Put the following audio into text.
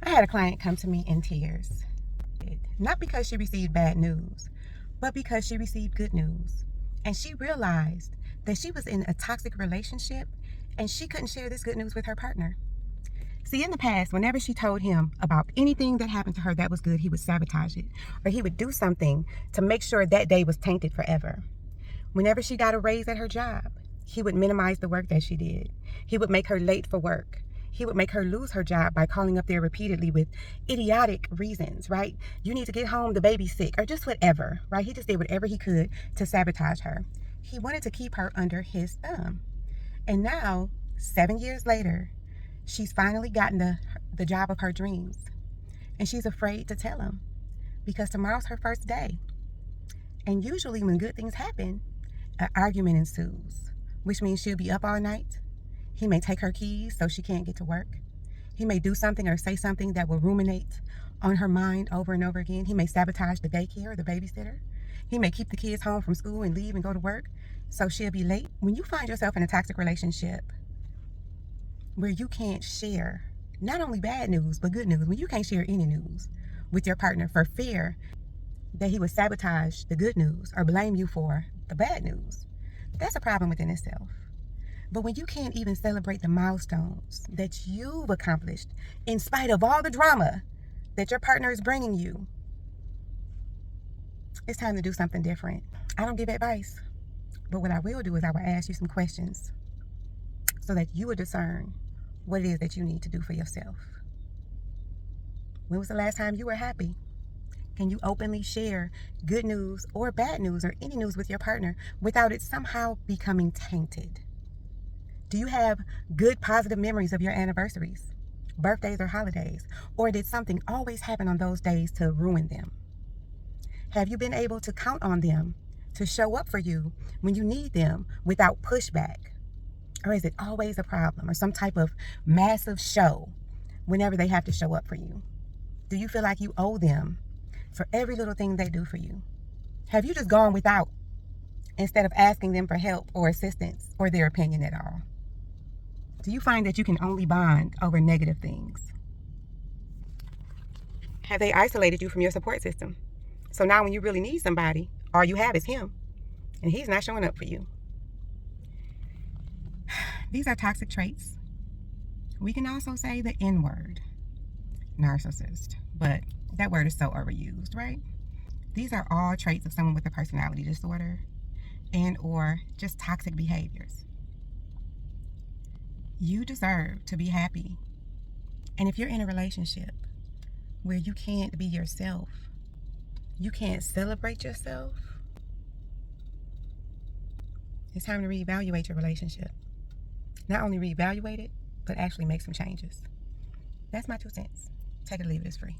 I had a client come to me in tears, not because she received bad news, but because she received good news. And she realized that she was in a toxic relationship and she couldn't share this good news with her partner. See, in the past, whenever she told him about anything that happened to her that was good, he would sabotage it, or he would do something to make sure that day was tainted forever. Whenever she got a raise at her job, he would minimize the work that she did. He would make her late for work. He would make her lose her job by calling up there repeatedly with idiotic reasons, right? You need to get home, the baby's sick, or just whatever, right? He just did whatever he could to sabotage her. He wanted to keep her under his thumb. And now, 7 years later, she's finally gotten the job of her dreams. And she's afraid to tell him because tomorrow's her first day. And usually when good things happen, an argument ensues, which means she'll be up all night. He may take her keys so she can't get to work. He may do something or say something that will ruminate on her mind over and over again. He may sabotage the daycare or the babysitter. He may keep the kids home from school and leave and go to work so she'll be late. When you find yourself in a toxic relationship where you can't share not only bad news, but good news, when you can't share any news with your partner for fear that he would sabotage the good news or blame you for the bad news, that's a problem within itself. But when you can't even celebrate the milestones that you've accomplished in spite of all the drama that your partner is bringing you, it's time to do something different. I don't give advice, but what I will do is I will ask you some questions so that you will discern what it is that you need to do for yourself. When was the last time you were happy? Can you openly share good news or bad news or any news with your partner without it somehow becoming tainted? Do you have good, positive memories of your anniversaries, birthdays, or holidays? Or did something always happen on those days to ruin them? Have you been able to count on them to show up for you when you need them without pushback? Or is it always a problem or some type of massive show whenever they have to show up for you? Do you feel like you owe them for every little thing they do for you? Have you just gone without instead of asking them for help or assistance or their opinion at all? Do you find that you can only bond over negative things? Have they isolated you from your support system? So now when you really need somebody, all you have is him, and he's not showing up for you. These are toxic traits. We can also say the N word, narcissist, but that word is so overused, right? These are all traits of someone with a personality disorder and or just toxic behaviors. You deserve to be happy. And if you're in a relationship where you can't be yourself, you can't celebrate yourself, it's time to reevaluate your relationship. Not only reevaluate it, but actually make some changes. That's my 2 cents. Take it or leave it, it's free.